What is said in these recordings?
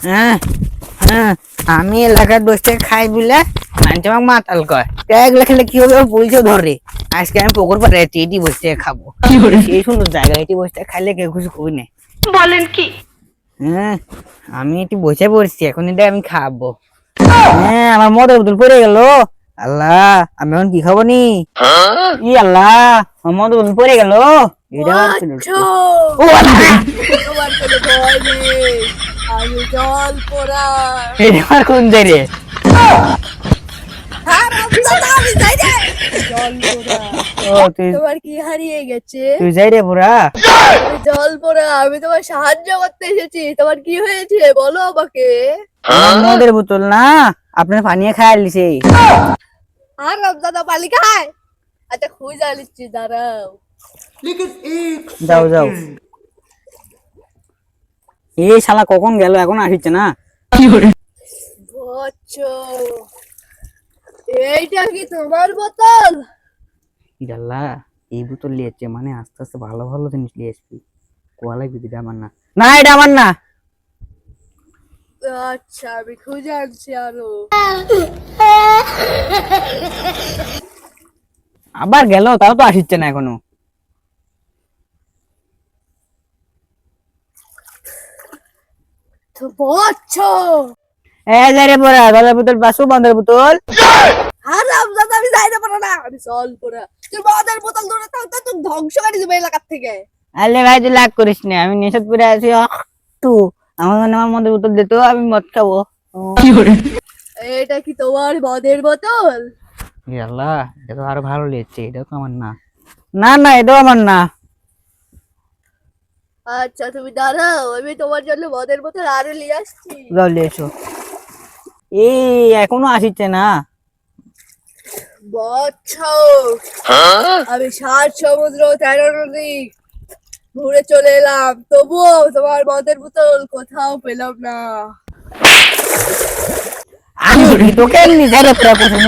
হ্যাঁ হ্যাঁ, আমি এলাকার বসে খাই বলে মানুষ আমাকে মাতাল কয়। এগুলো খেলে কি হবে, বলছে ধরে আজকে আমি পুকুর পাড়ে এটি বসে খাবো। সেই সুন্দর জায়গা, এটি বসে খাইলে কেউ কিছু কবি না। বলেন কি? হ্যাঁ, আমি এটি বসে পড়ছি, এখন এটা আমি খাবো। হ্যাঁ, আমার মদের বোতল পড়ে গেল। আল্লাহ, আমি এখন কি খাবো নি? ই আল্লাহ, আমার মদের বোতল পড়ে গেল। এটা আবার কি হলো? ও আল্লাহ, তোমার কোনো ভয় নেই, আমি জল পোড়া। এটা আমার কোন যাই রে? হারামজাদা, আমি যাই রে। জল পোড়া। ও তুই তোমার কি হারিয়ে গেছে? তুই যাই রে পুরা। আমি জল পোড়া, আমি তোমার সাহায্য করতে এসেছি। তোমার কি হয়েছে বলো আমাকে। আমার মদের বোতল না, আপনার পানিয়ে খাই লিছে। হারামজাদা পালি খায়। আচ্ছা খুঁজে নিচ্ছি, দাঁড়াও। যাও যাও। এই শালা কখন গেল, এখন আসছে না। বুঝছো, এইটা কি তোমার বোতল? ইডাল্লা, এই বোতল লিয়েছে মানে আস্তে আস্তে ভালো ভালো জিনিস লিয়ে আসবি। কোয়ালাই বিদিটা আমার না, না এটা আমার না। আচ্ছা আমি খুঁজে আনছি আরো। আবার গেল, তাও তো আসছে না এখনো। তো বুঝছো, এ যাই রে পড়া, জলের বোতল পাশু, বন্ধের বোতল। হারামজাদা, আমি যাই না পারো না, আমি জল পোড়া। তুই মদের বোতল ধরে থাকতে তুই ধ্বংস করে দিবে এলাকার থেকে। আরে ভাই তুই লাগ করিস না, আমি নেশাদ করে আছি। তো আমার মদের বোতল দিত, আমি মদ খাবো। এটা কি তোমার মদের বোতল? ইয়াল্লা, এটা তো আরো ভালো লিয়েছে, এটাও তো আমার না। না না, এটাও আমার না। আচ্ছা তুমি দাঁড়াও, আমি তোমার জন্য মদের বোতল আরো নিয়ে আসছি। যাও লিয়ে এসো। এই এখনো আসছে না। বুঝছো, আমি 7 সমুদ্র 13 নদী ঘুরে চলে এলাম, তবুও তোমার মদের বোতল কোথাও পেলাম না। আমি কি তোকে নিজের প্রশ্ন,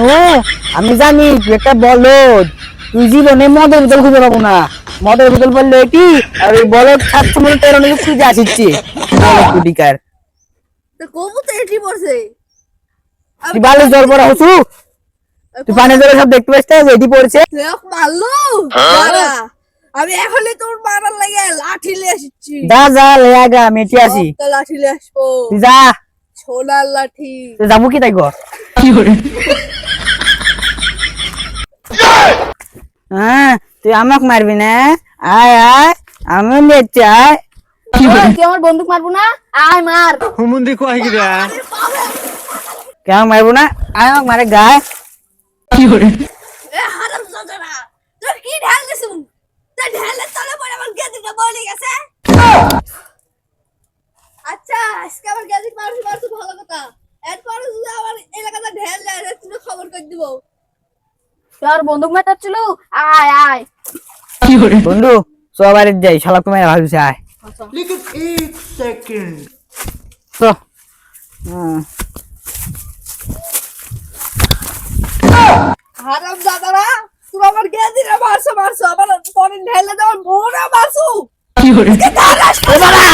আমি জানি তুই একটা বলদ। তুই জীবনে মদের বোতল খুঁজে পাবো না। মদের বোতল বললে কি, আর ওই বলদ 7 সমুদ্র 13 নদী খুঁজে আসছে। বলদ কুটিকার, তো কবু তো এটি পড়ছে। তুই বালি জল পড়া হসু, তুই পানি জলে সব দেখতে পাচ্ছিস না যে এটি পড়ছে। তুই আমাকে মারলো? দাঁড়া, আমি এখনই তোর মারার লাগে লাঠি নিয়ে আসছি। যা যা লে আগা, আমি এটি আসি। একটা লাঠি নিয়ে আসবো, তুই যা, সোনার লাঠি। তুই যাবো কি তাই কর। হ্যাঁ, তুই আমাকে মারবি না। আয় আয়, আমিও নিচ্ছি, আয়। তুই আমার বন্দুক মারবো না, আয় মার। হুমুন্দি কয় কি রে? কেন মারবো না, আয় আমাকে মারে গায়ে। এ হারামজাদারা, তোর কি ঢাল দিছুন? তোর ঢালের তলে পড়ে আমার গেদিটা বলে গেছে। আচ্ছা আজকে আমার গেদি মারছি, মারছি ভালো কথা। এরপরে যদি আমার এলাকাতে ঢেল দেয়, তুমি খবর করে দিব। তোর বন্দুক মারছিল, আয় আয়। বন্ধু সব বাড়ির যাই, শালা তোমায় ভাবছে, আয় लेकिन एक सेकंड তো। হারামজাদারা, তুমি আমার গেদিটা মারছো, মারছো আমার পরে ঢেলে দেওয়ার বউরা মারছো। এ বাড়া!